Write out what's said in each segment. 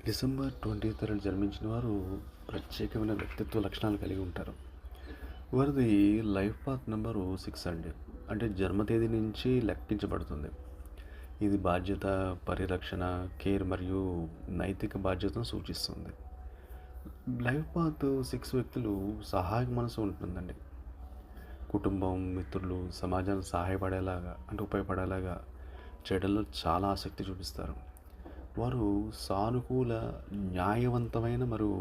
December 23 జన్మించిన వారు ప్రత్యేకమైన వ్యక్తిత్వ లక్షణాలు కలిగి ఉంటారు. వారిది లైఫ్ పాత్ నెంబరు 6 అండి. అంటే జన్మ తేదీ నుంచి లెక్కించబడుతుంది. ఇది బాధ్యత, పరిరక్షణ, కేర్ మరియు నైతిక బాధ్యతను సూచిస్తుంది. లైఫ్ పాత్ 6 వ్యక్తులు సహాయక మనసు ఉంటుందండి. కుటుంబం, మిత్రులు, సమాజానికి సహాయపడేలాగా అంటే ఉపయోగపడేలాగా చేయడంలో చాలా ఆసక్తి చూపిస్తారు. వారు సానుకూల, న్యాయవంతమైన మరియు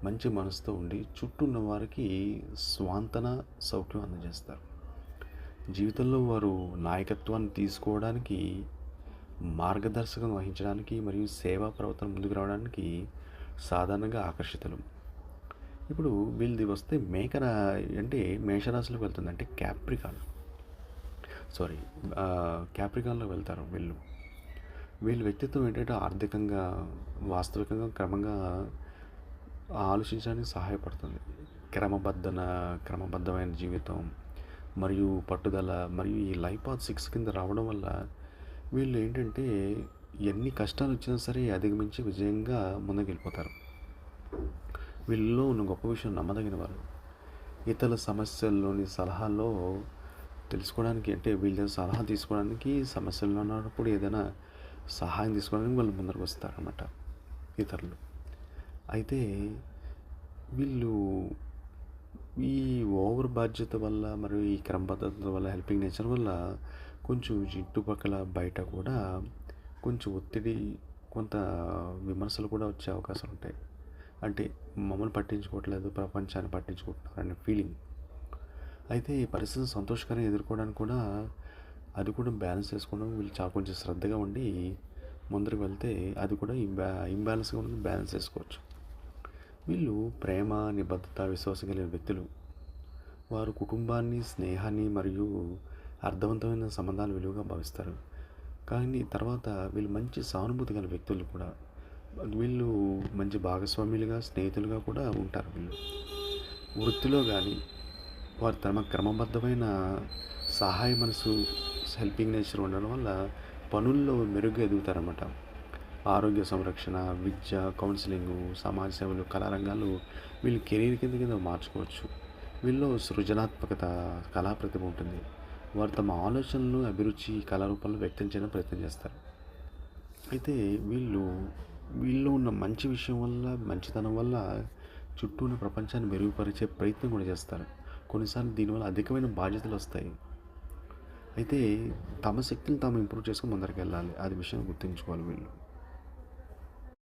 మంచి మనసుతో ఉండి చుట్టూ ఉన్న వారికి స్వాంతన, సౌఖ్యం అందజేస్తారు. జీవితంలో వారు నాయకత్వాన్ని తీసుకోవడానికి, మార్గదర్శకం వహించడానికి మరియు సేవా ప్రవర్తన ముందుకు రావడానికి సాధారణంగా ఆకర్షితులు. ఇప్పుడు వీళ్ళది వస్తే అంటే మేషరాశిలోకి వెళ్తుంది. అంటే సారీ క్యాప్రికాన్లోకి వెళ్తారు వీళ్ళు. వీళ్ళ వ్యక్తిత్వం ఏంటంటే ఆర్థికంగా, వాస్తవికంగా క్రమంగా ఆలోచించడానికి సహాయపడుతుంది. క్రమబద్ధమైన జీవితం మరియు పట్టుదల మరియు ఈ లైఫ్ పాత్ 6 కింద రావడం వల్ల వీళ్ళు ఏంటంటే ఎన్ని కష్టాలు వచ్చినా సరే అధిగమించి విజయంగా ముందుకెళ్ళిపోతారు. వీళ్ళలో ఉన్న గొప్ప విషయం నమ్మదగిన వారు. ఇతరుల సమస్యల్లోని సలహాల్లో తెలుసుకోవడానికి అంటే వీళ్ళ సలహా తీసుకోవడానికి, సమస్యల్లో ఉన్నప్పుడు ఏదైనా సహాయం తీసుకోవడానికి వాళ్ళు ముందరకు వస్తారన్నమాట ఇతరులు. అయితే వీళ్ళు ఈ ఓవర్ బాధ్యత వల్ల మరియు ఈ క్రమబద్ధత వల్ల, హెల్పింగ్ నేచర్ వల్ల కొంచెం చుట్టుపక్కల బయట కూడా కొంచెం ఒత్తిడి, కొంత విమర్శలు కూడా వచ్చే అవకాశాలు ఉంటాయి. అంటే మమ్మల్ని పట్టించుకోవట్లేదు, ప్రపంచాన్ని పట్టించుకుంటున్నారు అనే ఫీలింగ్. అయితే ఈ పరిస్థితిని సంతోషకరంగా ఎదుర్కోవడానికి కూడా అది కూడా బ్యాలెన్స్ చేసుకోవడం వీళ్ళు చాలా కొంచెం శ్రద్ధగా ఉండి ముందరికి వెళ్తే అది కూడా ఇంబ్యాలెన్స్గా ఉన్నది బ్యాలెన్స్ చేసుకోవచ్చు. వీళ్ళు ప్రేమ, నిబద్ధత, విశ్వాసం కలిగిన వ్యక్తులు. వారు కుటుంబాన్ని, స్నేహాన్ని మరియు అర్థవంతమైన సంబంధాలు విలువగా భావిస్తారు. కానీ తర్వాత వీళ్ళు మంచి సానుభూతి గల వ్యక్తులు కూడా. వీళ్ళు మంచి భాగస్వాములుగా, స్నేహితులుగా కూడా ఉంటారు వీళ్ళు. వృత్తిలో కానీ వారు తమ క్రమబద్ధమైన సహాయ మనసు, హెల్పింగ్ నేచర్ ఉండడం వల్ల పనుల్లో మెరుగ్గా ఎదుగుతారన్నమాట. ఆరోగ్య సంరక్షణ, విద్య, కౌన్సిలింగు, సమాజ సేవలు, కళారంగాలు వీళ్ళు కెరీర్ కింద మార్చుకోవచ్చు. వీళ్ళలో సృజనాత్మకత, కళా ప్రతిభ ఉంటుంది. వారు తమ ఆలోచనలు, అభిరుచి కళారూపంలో వ్యక్తం చేయడానికి ప్రయత్నం చేస్తారు. అయితే వీళ్ళు ఉన్న మంచి విషయం వల్ల, మంచితనం వల్ల చుట్టూ ఉన్న ప్రపంచాన్ని మెరుగుపరిచే ప్రయత్నం కూడా చేస్తారు. కొన్నిసార్లు దీనివల్ల అధికమైన బాధ్యతలు వస్తాయి. అయితే తమ శక్తిని తాము ఇంప్రూవ్ చేసుకుని ముందరికి వెళ్ళాలి. అది విషయం గుర్తుంచుకోవాలి వీళ్ళు.